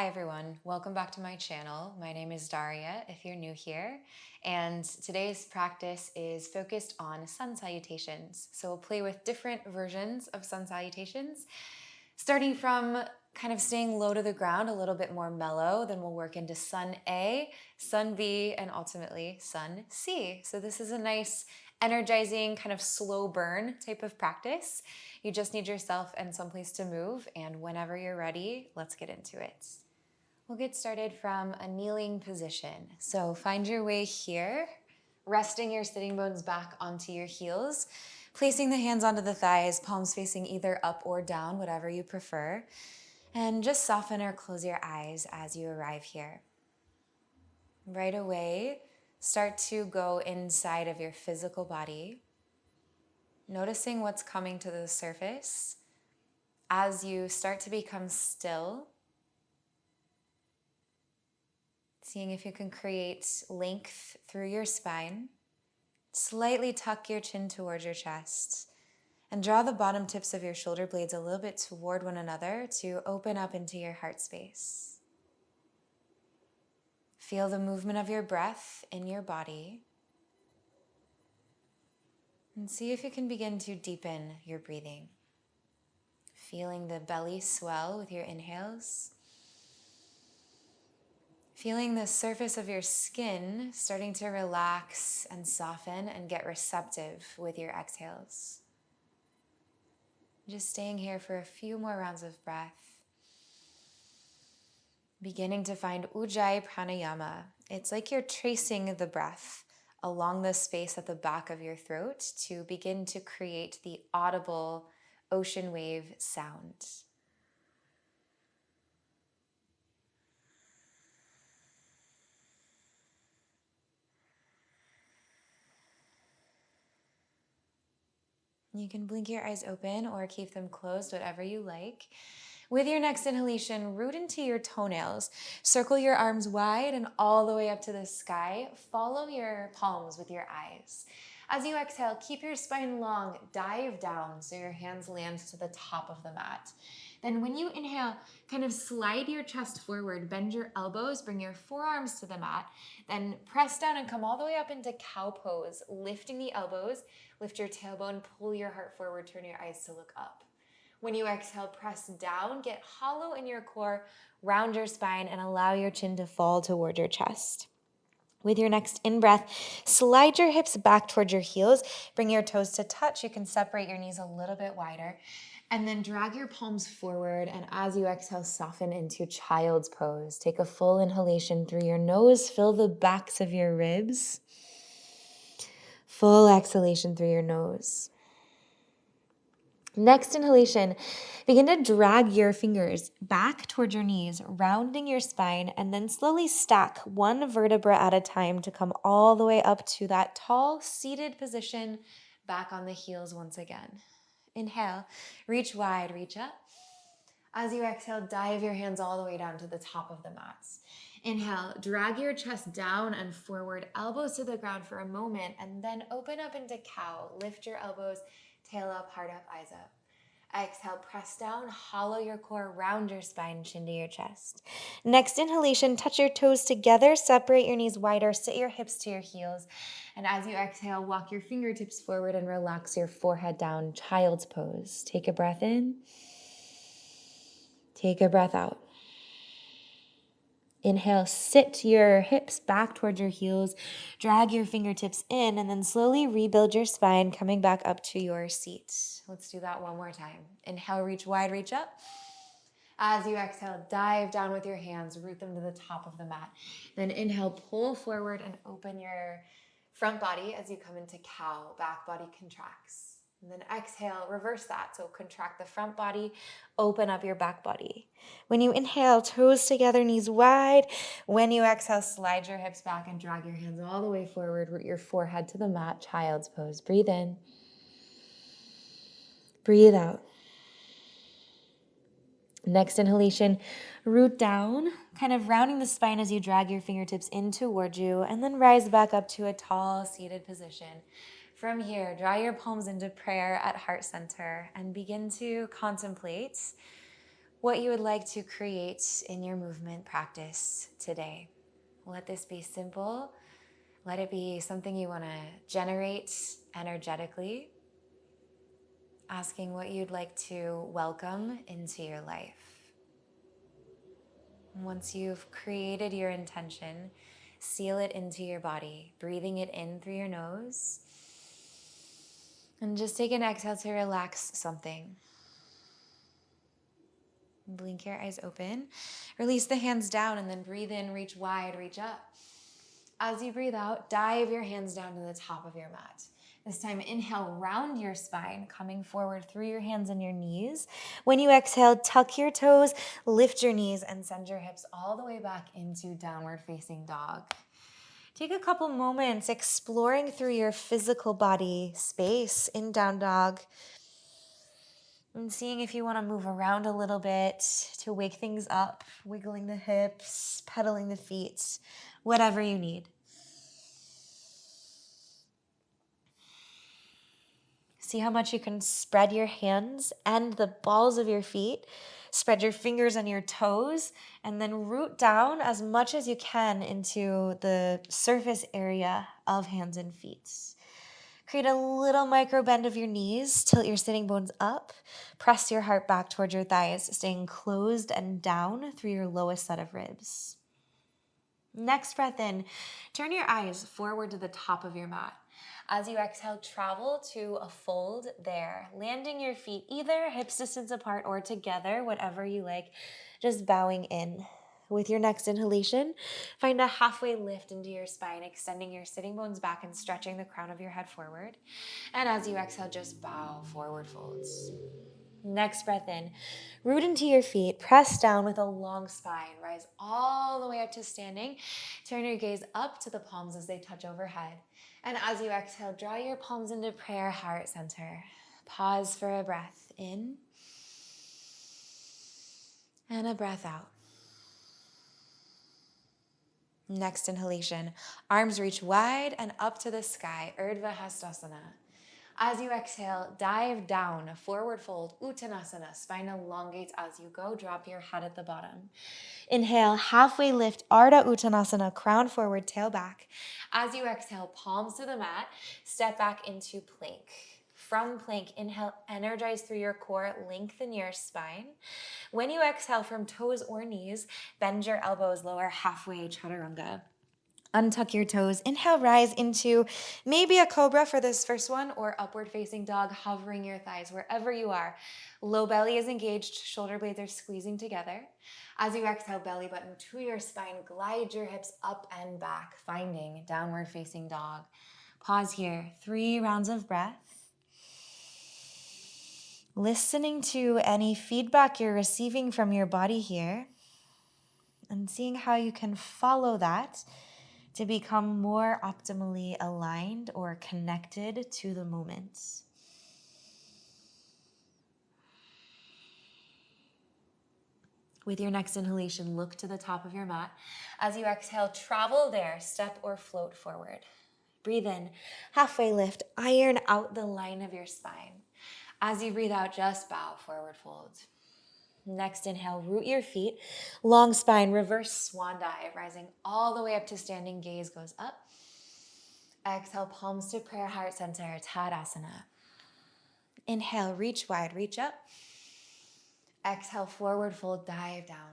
Hi everyone, welcome back to my channel. My name is Daria if you're new here, and today's practice is focused on sun salutations. So we'll play with different versions of sun salutations, starting from kind of staying low to the ground, a little bit more mellow, then we'll work into sun A, sun B, and ultimately sun C. So this is a nice energizing kind of slow burn type of practice. You just need yourself and someplace to move, and whenever you're ready, let's get into it. We'll get started from a kneeling position. So find your way here, resting your sitting bones back onto your heels, placing the hands onto the thighs, palms facing either up or down, whatever you prefer. And just soften or close your eyes as you arrive here. Right away, start to go inside of your physical body, noticing what's coming to the surface as you start to become still. Seeing if you can create length through your spine. Slightly tuck your chin towards your chest and draw the bottom tips of your shoulder blades a little bit toward one another to open up into your heart space. Feel the movement of your breath in your body and see if you can begin to deepen your breathing. Feeling the belly swell with your inhales. Feeling the surface of your skin starting to relax and soften and get receptive with your exhales. Just staying here for a few more rounds of breath. Beginning to find Ujjayi Pranayama. It's like you're tracing the breath along the space at the back of your throat to begin to create the audible ocean wave sound. You can blink your eyes open or keep them closed, whatever you like. With your next inhalation, root into your toenails. Circle your arms wide and all the way up to the sky. Follow your palms with your eyes. As you exhale, keep your spine long. Dive down so your hands land to the top of the mat. Then when you inhale, kind of slide your chest forward, bend your elbows, bring your forearms to the mat, then press down and come all the way up into cow pose, lifting the elbows, lift your tailbone, pull your heart forward, turn your eyes to look up. When you exhale, press down, get hollow in your core, round your spine, and allow your chin to fall toward your chest. With your next in-breath, slide your hips back towards your heels. Bring your toes to touch. You can separate your knees a little bit wider. And then drag your palms forward. And as you exhale, soften into child's pose. Take a full inhalation through your nose. Fill the backs of your ribs. Full exhalation through your nose. Next inhalation, begin to drag your fingers back towards your knees, rounding your spine, and then slowly stack one vertebra at a time to come all the way up to that tall seated position, back on the heels once again. Inhale, reach wide, reach up. As you exhale, dive your hands all the way down to the top of the mats. Inhale, drag your chest down and forward, elbows to the ground for a moment, and then open up into cow. Lift your elbows, tail up, heart up, eyes up. Exhale, press down, hollow your core, round your spine, chin to your chest. Next inhalation, touch your toes together, separate your knees wider, sit your hips to your heels. And as you exhale, walk your fingertips forward and relax your forehead down, child's pose. Take a breath in. Take a breath out. Inhale, sit your hips back towards your heels, drag your fingertips in, and then slowly rebuild your spine, coming back up to your seat. Let's do that one more time. Inhale, reach wide, reach up. As you exhale, dive down with your hands, root them to the top of the mat. Then inhale, pull forward and open your front body as you come into cow, back body contracts. And then exhale, reverse that. So contract the front body, open up your back body. When you inhale, toes together, knees wide. When you exhale, slide your hips back and drag your hands all the way forward. Root your forehead to the mat, child's pose. Breathe in. Breathe out. Next inhalation, root down, kind of rounding the spine as you drag your fingertips in towards you, and then rise back up to a tall seated position. From here, draw your palms into prayer at heart center and begin to contemplate what you would like to create in your movement practice today. Let this be simple. Let it be something you want to generate energetically, asking what you'd like to welcome into your life. Once you've created your intention, seal it into your body, breathing it in through your nose. And just take an exhale to relax something. Blink your eyes open. Release the hands down and then breathe in, reach wide, reach up. As you breathe out, dive your hands down to the top of your mat. This time, inhale, round your spine, coming forward through your hands and your knees. When you exhale, tuck your toes, lift your knees, and send your hips all the way back into downward facing dog. Take a couple moments exploring through your physical body space in down dog and seeing if you want to move around a little bit to wake things up, wiggling the hips, pedaling the feet, whatever you need. See how much you can spread your hands and the balls of your feet. Spread your fingers and your toes, and then root down as much as you can into the surface area of hands and feet. Create a little micro bend of your knees. Tilt your sitting bones up. Press your heart back towards your thighs, staying closed and down through your lowest set of ribs. Next breath in, turn your eyes forward to the top of your mat. As you exhale, travel to a fold there, landing your feet either hips distance apart or together, whatever you like, just bowing in. With your next inhalation, find a halfway lift into your spine, extending your sitting bones back and stretching the crown of your head forward. And as you exhale, just bow, forward folds. Next breath in, root into your feet, press down with a long spine, rise all the way up to standing. Turn your gaze up to the palms as they touch overhead. And as you exhale, draw your palms into prayer, heart center. Pause for a breath in and a breath out. Next inhalation, arms reach wide and up to the sky, Urdhva Hastasana. As you exhale, dive down, forward fold, Uttanasana. Spine elongates as you go. Drop your head at the bottom. Inhale, halfway lift, Ardha Uttanasana, crown forward, tail back. As you exhale, palms to the mat, step back into plank. From plank, inhale, energize through your core, lengthen your spine. When you exhale from toes or knees, bend your elbows, lower halfway, Chaturanga. Untuck your toes. Inhale, rise into maybe a cobra for this first one or upward facing dog, hovering your thighs wherever you are. Low belly is engaged, shoulder blades are squeezing together. As you exhale, belly button to your spine, glide your hips up and back, finding downward facing dog. Pause here, 3 rounds of breath. Listening to any feedback you're receiving from your body here and seeing how you can follow that to become more optimally aligned or connected to the moment. With your next inhalation, look to the top of your mat. As you exhale, travel there, step or float forward. Breathe in, halfway lift, iron out the line of your spine. As you breathe out, just bow, forward fold. Next inhale, root your feet, long spine, reverse swan dive, rising all the way up to standing, gaze goes up. Exhale, palms to prayer, heart center, Tadasana. Inhale, reach wide, reach up. Exhale, forward fold, dive down.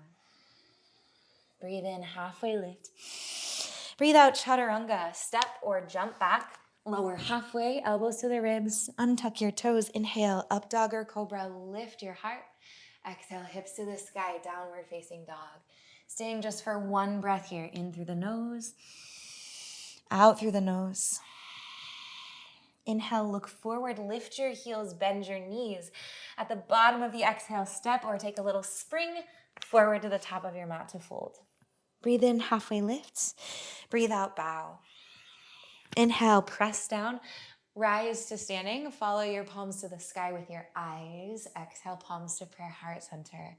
Breathe in, halfway lift. Breathe out, Chaturanga, step or jump back. Lower halfway, elbows to the ribs. Untuck your toes. Inhale, up dog or cobra, lift your heart. Exhale, hips to the sky, downward facing dog. Staying just for 1 breath here. In through the nose, out through the nose. Inhale, look forward, lift your heels, bend your knees. At the bottom of the exhale, step or take a little spring forward to the top of your mat to fold. Breathe in, halfway lift. Breathe out, bow. Inhale, press down. Rise to standing. Follow your palms to the sky with your eyes. Exhale, palms to prayer, heart center.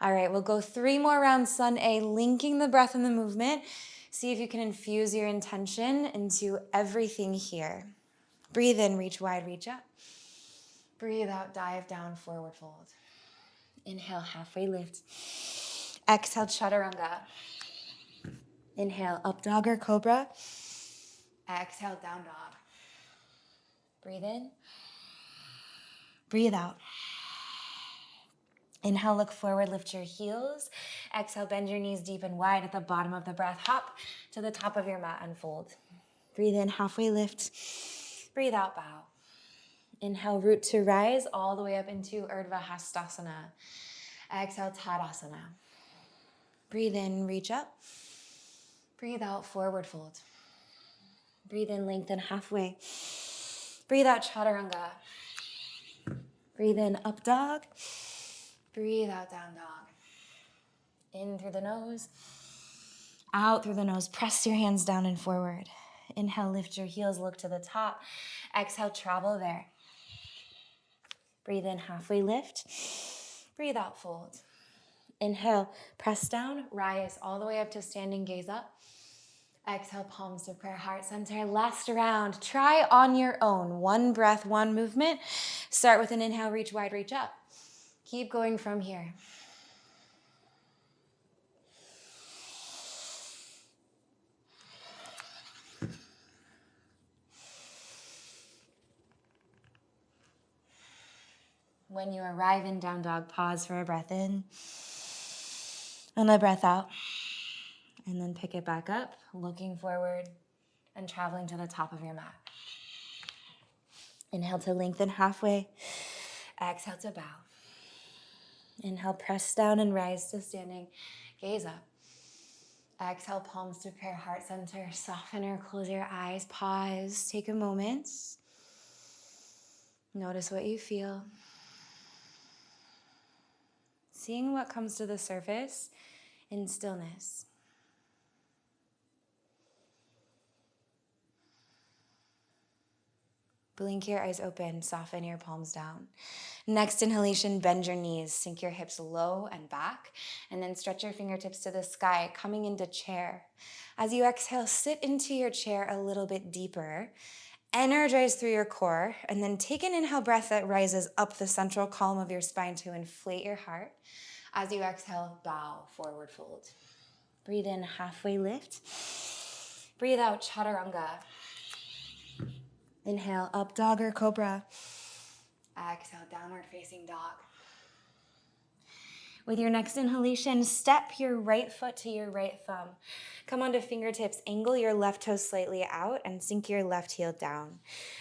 All right, we'll go 3 more rounds, Sun A, linking the breath and the movement. See if you can infuse your intention into everything here. Breathe in, reach wide, reach up. Breathe out, dive down, forward fold. Inhale, halfway lift. Exhale, chaturanga. Inhale, up dog or cobra. Exhale, down dog. Breathe in. Breathe out. Inhale, look forward, lift your heels. Exhale, bend your knees deep and wide at the bottom of the breath. Hop to the top of your mat, unfold. Breathe in, halfway lift. Breathe out, bow. Inhale, root to rise all the way up into Urdhva Hastasana. Exhale, Tadasana. Breathe in, reach up. Breathe out, forward fold. Breathe in, lengthen halfway. Breathe out, chaturanga. Breathe in, up dog. Breathe out, down dog. In through the nose. Out through the nose. Press your hands down and forward. Inhale, lift your heels, look to the top. Exhale, travel there. Breathe in, halfway lift. Breathe out, fold. Inhale, press down, rise all the way up to standing, gaze up. Exhale, palms to prayer, heart center. Last round. Try on your own. One breath, one movement. Start with an inhale, reach wide, reach up. Keep going from here. When you arrive in down dog, pause for a breath in and a breath out. And then pick it back up, looking forward and traveling to the top of your mat. Inhale to lengthen halfway. Exhale to bow. Inhale, press down and rise to standing. Gaze up. Exhale, palms to prayer, heart center. Soften or close your eyes. Pause. Take a moment. Notice what you feel. Seeing what comes to the surface in stillness. Blink your eyes open, soften your palms down. Next inhalation, bend your knees, sink your hips low and back, and then stretch your fingertips to the sky, coming into chair. As you exhale, sit into your chair a little bit deeper, energize through your core, and then take an inhale breath that rises up the central column of your spine to inflate your heart. As you exhale, bow, forward fold. Breathe in, halfway lift. Breathe out, chaturanga. Inhale, up dog or cobra. Exhale, downward facing dog. With your next inhalation, step your right foot to your right thumb. Come onto fingertips, angle your left toe slightly out and sink your left heel down.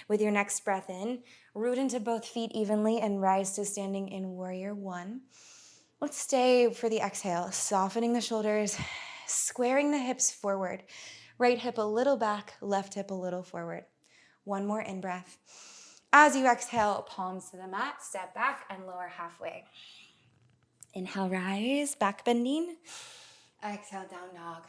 With your next breath in, root into both feet evenly and rise to standing in warrior one. Let's stay for the exhale, softening the shoulders, squaring the hips forward. Right hip a little back, left hip a little forward. One more in-breath. As you exhale, palms to the mat, step back and lower halfway. Inhale, rise, back bending. Exhale, down dog.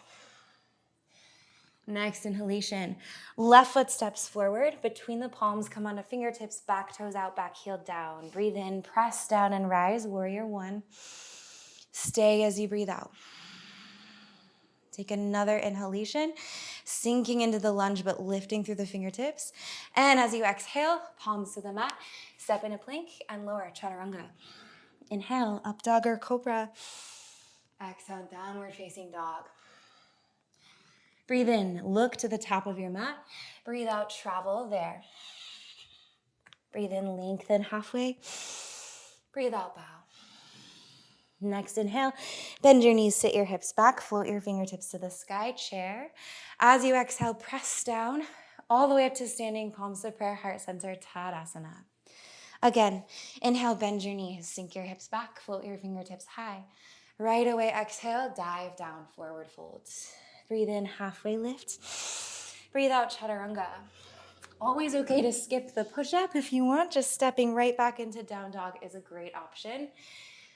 Next inhalation, left foot steps forward. Between the palms, come onto fingertips, back toes out, back heel down. Breathe in, press down and rise, warrior one. Stay as you breathe out. Take another inhalation, sinking into the lunge but lifting through the fingertips. And as you exhale, palms to the mat, step into plank and lower, chaturanga. Inhale, up dog or cobra. Exhale, downward facing dog. Breathe in, look to the top of your mat. Breathe out, travel there. Breathe in, lengthen halfway. Breathe out, bow. Next inhale, bend your knees, sit your hips back, float your fingertips to the sky, chair. As you exhale, press down all the way up to standing, palms to prayer, heart center, Tadasana. Again, inhale, bend your knees, sink your hips back, float your fingertips high. Right away, exhale, dive down, forward fold. Breathe in, halfway lift. Breathe out, chaturanga. Always okay to skip the push-up if you want. Just stepping right back into down dog is a great option.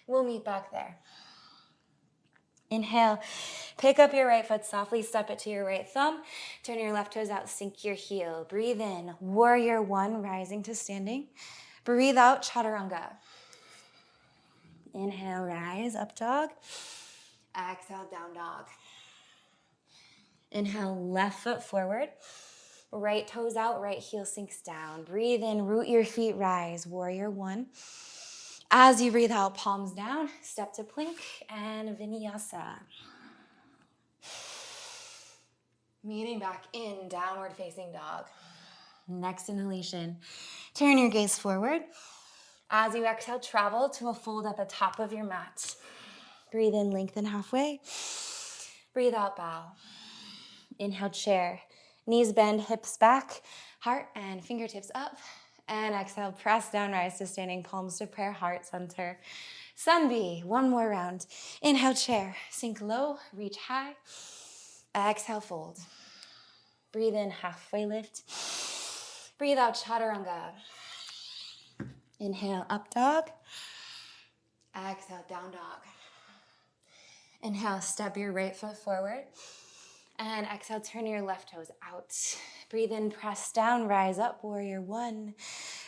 We'll meet back there. Inhale, pick up your right foot, softly step it to your right thumb. Turn your left toes out, sink your heel. Breathe in, warrior one, rising to standing. Breathe out, chaturanga. Inhale, rise, up dog. Exhale, down dog. Inhale, left foot forward. Right toes out, right heel sinks down. Breathe in, root your feet, rise, warrior one. As you breathe out, palms down, step to plank and vinyasa. Meeting back in downward facing dog. Next inhalation, turn your gaze forward. As you exhale, travel to a fold at the top of your mat. Breathe in, lengthen halfway. Breathe out, bow. Inhale, chair. Knees bend, hips back, heart and fingertips up. And exhale, press down, rise to standing, palms to prayer, heart center. Sun B, one more round. Inhale, chair. Sink low, reach high. Exhale, fold. Breathe in, halfway lift. Breathe out, chaturanga. Inhale, up dog. Exhale, down dog. Inhale, step your right foot forward. And exhale, turn your left toes out. Breathe in, press down, rise up, warrior one.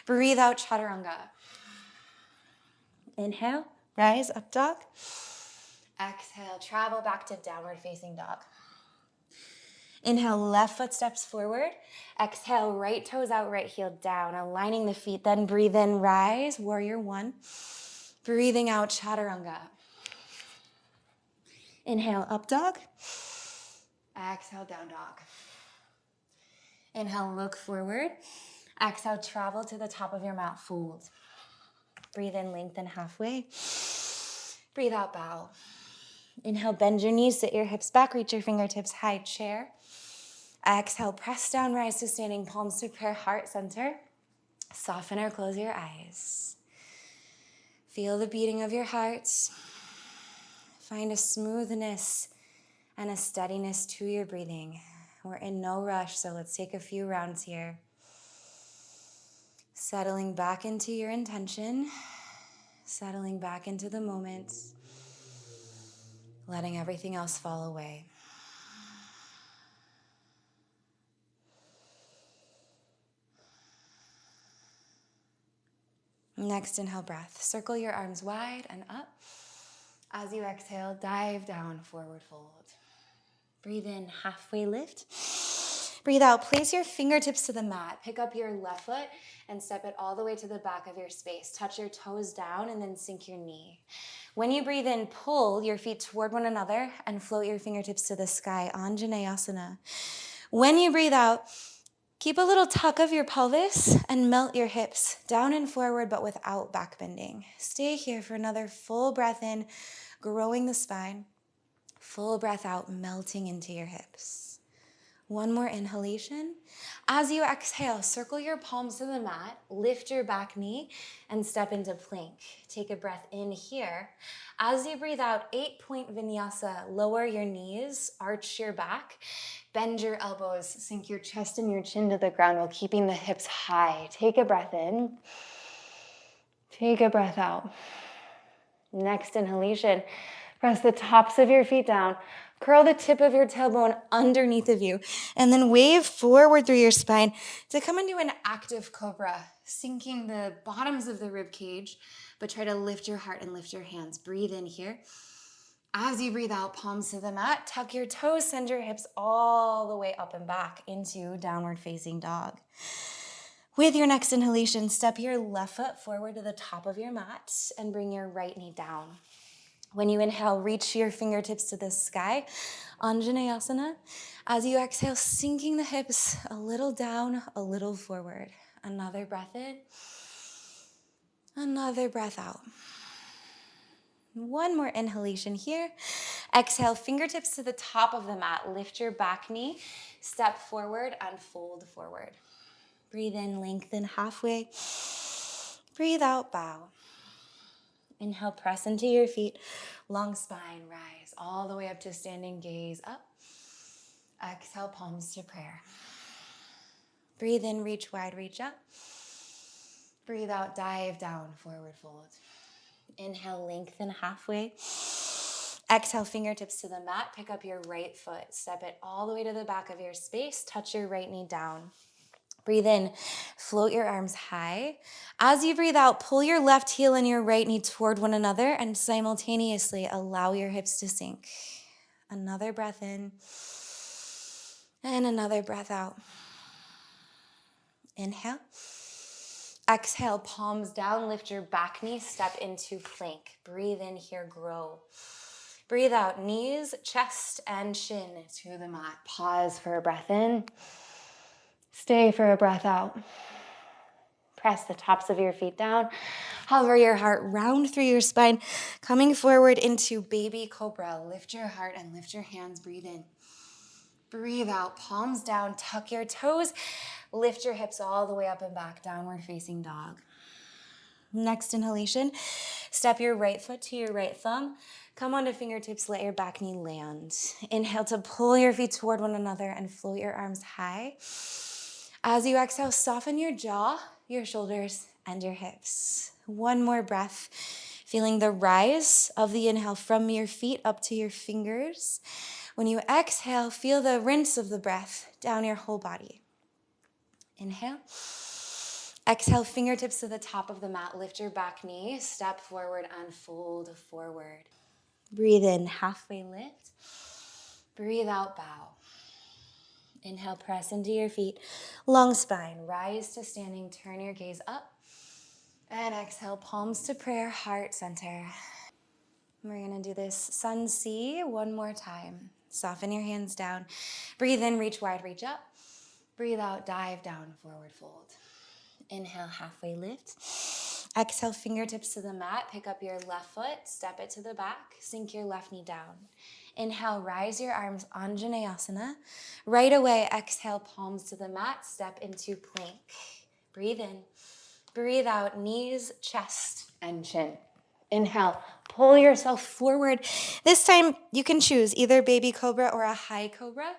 Breathe out, chaturanga. Inhale, rise, up dog. Exhale, travel back to downward facing dog. Inhale, left foot steps forward. Exhale, right toes out, right heel down, aligning the feet. Then breathe in, rise, warrior one. Breathing out, chaturanga. Inhale, up dog. Exhale, down dog. Inhale, look forward. Exhale, travel to the top of your mat, fold. Breathe in, lengthen halfway. Breathe out, bow. Inhale, bend your knees, sit your hips back, reach your fingertips high, chair. Exhale, press down, rise to standing, palms to prayer, heart center. Soften or close your eyes. Feel the beating of your heart. Find a smoothness and a steadiness to your breathing. We're in no rush, so let's take a few rounds here. Settling back into your intention, settling back into the moment, letting everything else fall away. Next, inhale breath. Circle your arms wide and up. As you exhale, dive down, forward fold. Breathe in, halfway lift. Breathe out, place your fingertips to the mat. Pick up your left foot and step it all the way to the back of your space. Touch your toes down and then sink your knee. When you breathe in, pull your feet toward one another and float your fingertips to the sky, Anjaneyasana. When you breathe out, keep a little tuck of your pelvis and melt your hips down and forward, but without back bending. Stay here for another full breath in, growing the spine. Full breath out, melting into your hips. One more inhalation. As you exhale, circle your palms to the mat, lift your back knee, and step into plank. Take a breath in here. As you breathe out, 8-point vinyasa. Lower your knees, arch your back, bend your elbows, sink your chest and your chin to the ground while keeping the hips high. Take a breath in. Take a breath out. Next inhalation. Press the tops of your feet down. Curl the tip of your tailbone underneath of you. And then wave forward through your spine to come into an active cobra, sinking the bottoms of the rib cage, but try to lift your heart and lift your hands. Breathe in here. As you breathe out, palms to the mat, tuck your toes, send your hips all the way up and back into downward facing dog. With your next inhalation, step your left foot forward to the top of your mat and bring your right knee down. When you inhale, reach your fingertips to the sky, Anjaneyasana. As you exhale, sinking the hips a little down, a little forward. Another breath in, another breath out. One more inhalation here. Exhale, fingertips to the top of the mat. Lift your back knee, step forward and fold forward. Breathe in, lengthen halfway. Breathe out, bow. Inhale, press into your feet. Long spine, rise all the way up to standing, gaze up. Exhale, palms to prayer. Breathe in, reach wide, reach up. Breathe out, dive down, forward fold. Inhale, lengthen halfway. Exhale, fingertips to the mat. Pick up your right foot. Step it all the way to the back of your space. Touch your right knee down. Breathe in, float your arms high. As you breathe out, pull your left heel and your right knee toward one another and simultaneously allow your hips to sink. Another breath in and another breath out. Inhale. Exhale, palms down, lift your back knee, step into plank. Breathe in here, grow. Breathe out, knees, chest, and chin to the mat. Pause for a breath in. Stay for a breath out. Press the tops of your feet down. Hover your heart round through your spine, coming forward into baby cobra. Lift your heart and lift your hands. Breathe in. Breathe out, palms down, tuck your toes. Lift your hips all the way up and back, downward facing dog. Next inhalation, step your right foot to your right thumb. Come onto fingertips, let your back knee land. Inhale to pull your feet toward one another and float your arms high. As you exhale, soften your jaw, your shoulders, and your hips. One more breath, feeling the rise of the inhale from your feet up to your fingers. When you exhale, feel the rinse of the breath down your whole body. Inhale. Exhale, fingertips to the top of the mat. Lift your back knee, step forward and fold forward. Breathe in, halfway lift. Breathe out, bow. Inhale, press into your feet. Long spine, rise to standing, turn your gaze up. And exhale, palms to prayer, heart center. We're gonna do this sun C one more time. Soften your hands down. Breathe in, reach wide, reach up. Breathe out, dive down, forward fold. Inhale, halfway lift. Exhale, fingertips to the mat. Pick up your left foot, step it to the back, sink your left knee down. Inhale, rise your arms, Anjaneyasana. Right away, exhale, palms to the mat, step into plank. Breathe in. Breathe out, knees, chest, and chin. Inhale, pull yourself forward. This time, you can choose either baby cobra or a high cobra.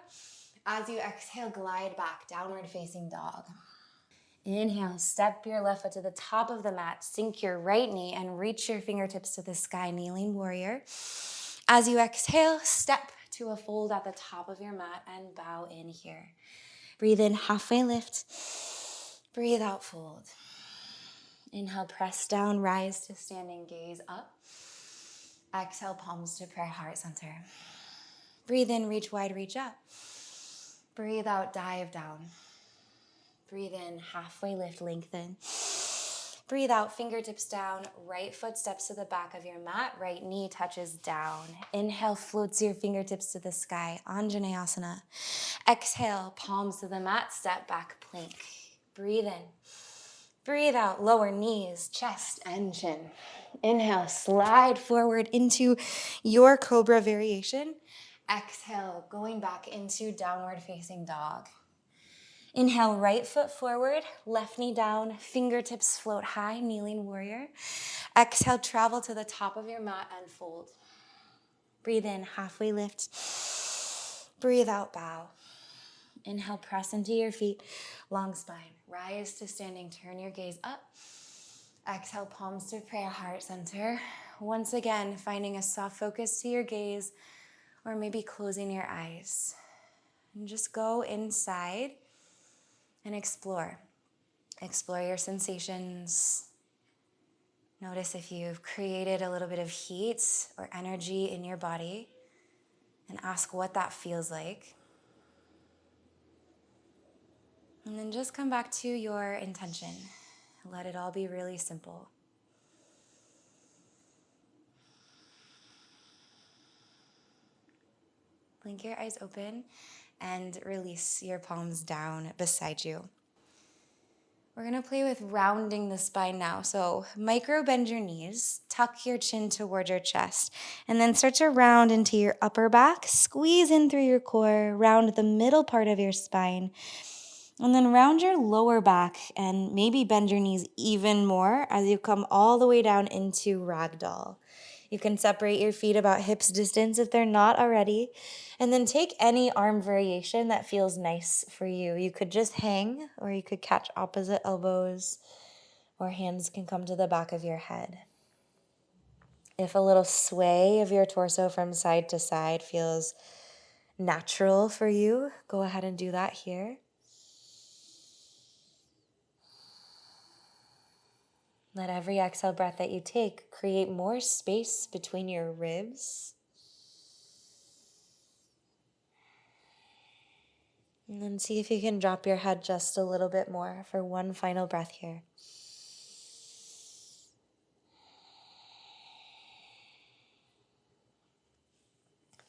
As you exhale, glide back, downward facing dog. Inhale, step your left foot to the top of the mat, sink your right knee and reach your fingertips to the sky, kneeling warrior. As you exhale, step to a fold at the top of your mat and bow in here. Breathe in, halfway lift. Breathe out, fold. Inhale, press down, rise to standing, gaze up. Exhale, palms to prayer, heart center. Breathe in, reach wide, reach up. Breathe out, dive down. Breathe in, halfway lift, lengthen. Breathe out, fingertips down, right foot steps to the back of your mat, right knee touches down. Inhale, floats your fingertips to the sky, Anjaneyasana. Exhale, palms to the mat, step back, plank. Breathe in. Breathe out, lower knees, chest, and chin. Inhale, slide forward into your cobra variation. Exhale, going back into downward facing dog. Inhale, right foot forward, left knee down, fingertips float high, kneeling warrior. Exhale, travel to the top of your mat and fold. Breathe in, halfway lift. Breathe out, bow. Inhale, press into your feet, long spine. Rise to standing, turn your gaze up. Exhale, palms to prayer, heart center. Once again, finding a soft focus to your gaze, or maybe closing your eyes. And just go inside and explore. Explore your sensations. Notice if you've created a little bit of heat or energy in your body, and ask what that feels like. And then just come back to your intention. Let it all be really simple. Blink your eyes open and release your palms down beside you. We're gonna play with rounding the spine now. So micro bend your knees, tuck your chin toward your chest, and then start to round into your upper back, squeeze in through your core, round the middle part of your spine, and then round your lower back and maybe bend your knees even more as you come all the way down into ragdoll. You can separate your feet about hips distance if they're not already. And then take any arm variation that feels nice for you. You could just hang, or you could catch opposite elbows, or hands can come to the back of your head. If a little sway of your torso from side to side feels natural for you, go ahead and do that here. Let every exhale breath that you take create more space between your ribs. And then see if you can drop your head just a little bit more for one final breath here.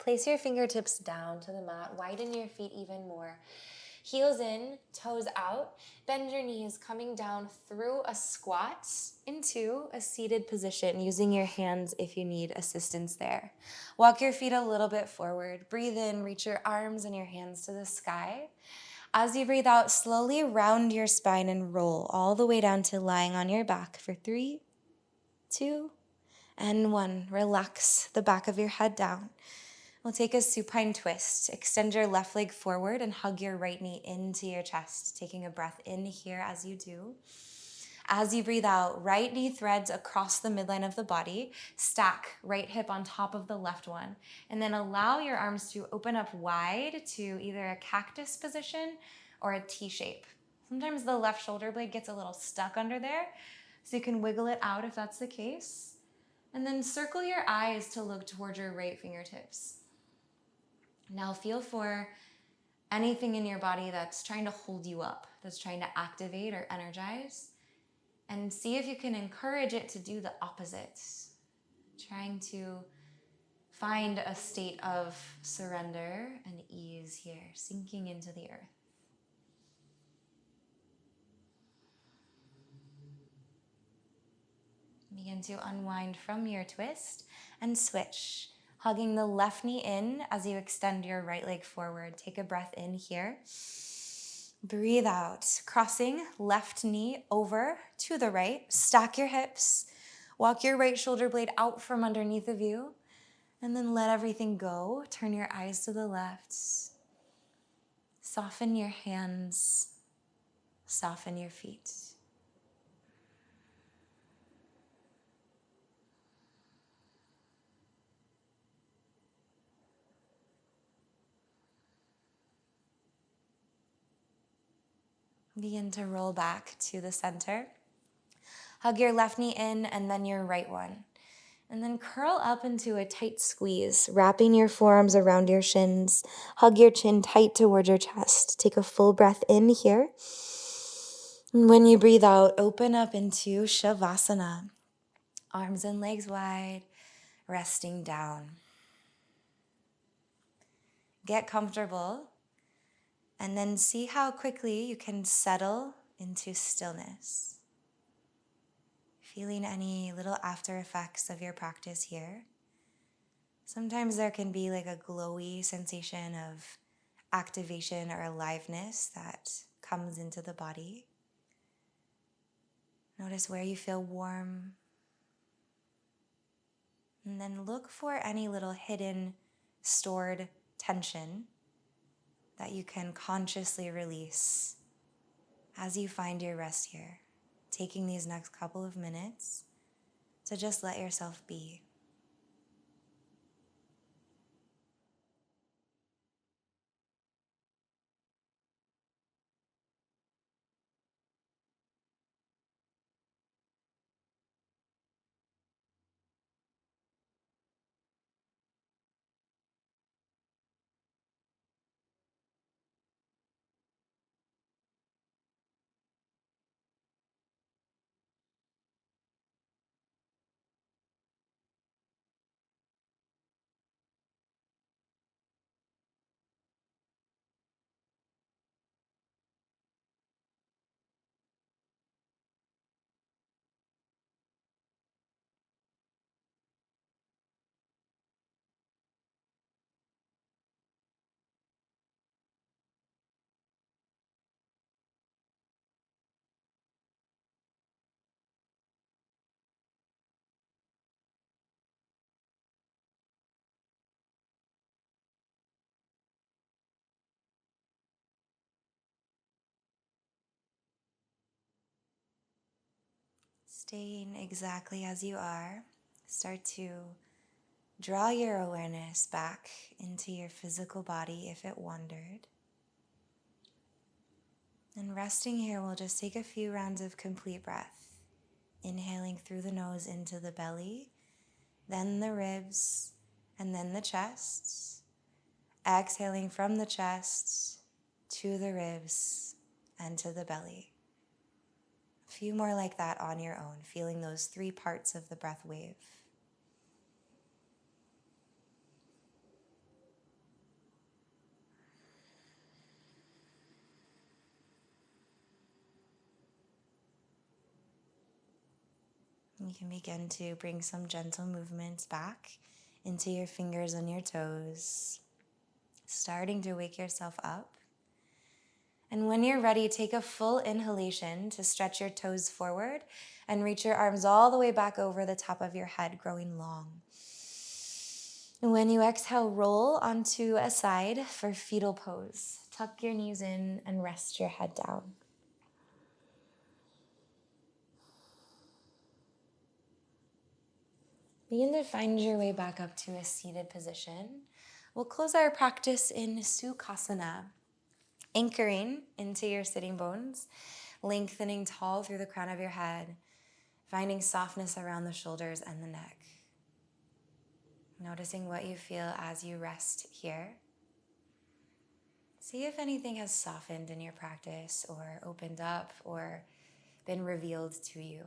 place your fingertips down to the mat. Widen your feet even more. Heels in, toes out. Bend your knees, coming down through a squat into a seated position, using your hands if you need assistance there. Walk your feet a little bit forward. Breathe in, reach your arms and your hands to the sky. As you breathe out, slowly round your spine and roll all the way down to lying on your back for 3, 2, and 1. Relax the back of your head down. We'll take a supine twist. Extend your left leg forward and hug your right knee into your chest, taking a breath in here as you do. As you breathe out, right knee threads across the midline of the body. Stack right hip on top of the left one. And then allow your arms to open up wide to either a cactus position or a T shape. Sometimes the left shoulder blade gets a little stuck under there, so you can wiggle it out if that's the case. And then circle your eyes to look towards your right fingertips. Now feel for anything in your body that's trying to hold you up, that's trying to activate or energize, and see if you can encourage it to do the opposite, trying to find a state of surrender and ease here, sinking into the earth. Begin to unwind from your twist and switch. Hugging the left knee in as you extend your right leg forward. Take a breath in here. Breathe out. Crossing left knee over to the right. Stack your hips. Walk your right shoulder blade out from underneath of you. And then let everything go. Turn your eyes to the left. Soften your hands. Soften your feet. Begin to roll back to the center. Hug your left knee in and then your right one. And then curl up into a tight squeeze, wrapping your forearms around your shins. Hug your chin tight towards your chest. Take a full breath in here. And when you breathe out, open up into Shavasana. Arms and legs wide, resting down. Get comfortable. And then see how quickly you can settle into stillness. Feeling any little after effects of your practice here. Sometimes there can be like a glowy sensation of activation or aliveness that comes into the body. Notice where you feel warm. And then look for any little hidden, stored tension that you can consciously release as you find your rest here, taking these next couple of minutes to just let yourself be. Staying exactly as you are, start to draw your awareness back into your physical body if it wandered. And resting here, we'll just take a few rounds of complete breath. Inhaling through the nose into the belly, then the ribs, and then the chest. Exhaling from the chest to the ribs and to the belly. A few more like that on your own, feeling those 3 parts of the breath wave. You can begin to bring some gentle movements back into your fingers and your toes, starting to wake yourself up. And when you're ready, take a full inhalation to stretch your toes forward and reach your arms all the way back over the top of your head, growing long. And when you exhale, roll onto a side for fetal pose. Tuck your knees in and rest your head down. Begin to find your way back up to a seated position. We'll close our practice in Sukhasana, anchoring into your sitting bones, lengthening tall through the crown of your head, finding softness around the shoulders and the neck. Noticing what you feel as you rest here. See if anything has softened in your practice or opened up or been revealed to you.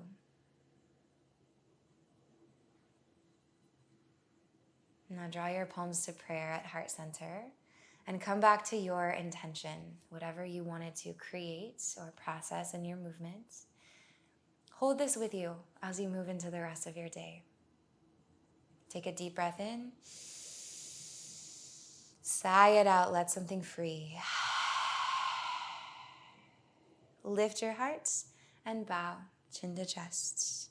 Now draw your palms to prayer at heart center and come back to your intention, whatever you wanted to create or process in your movement. Hold this with you as you move into the rest of your day. Take a deep breath in. Sigh it out, let something free. Lift your hearts and bow, chin to chest.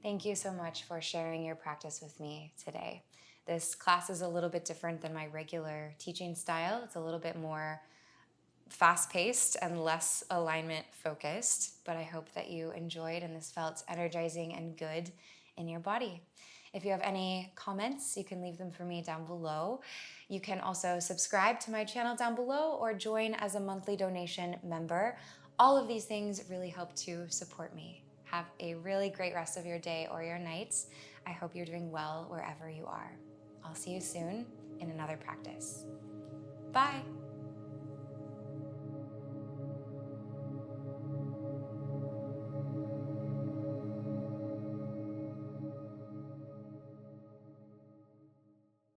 Thank you so much for sharing your practice with me today. This class is a little bit different than my regular teaching style. It's a little bit more fast-paced and less alignment focused, but I hope that you enjoyed and this felt energizing and good in your body. If you have any comments, you can leave them for me down below. You can also subscribe to my channel down below or join as a monthly donation member. All of these things really help to support me. Have a really great rest of your day or your nights. I hope you're doing well wherever you are. I'll see you soon in another practice. Bye.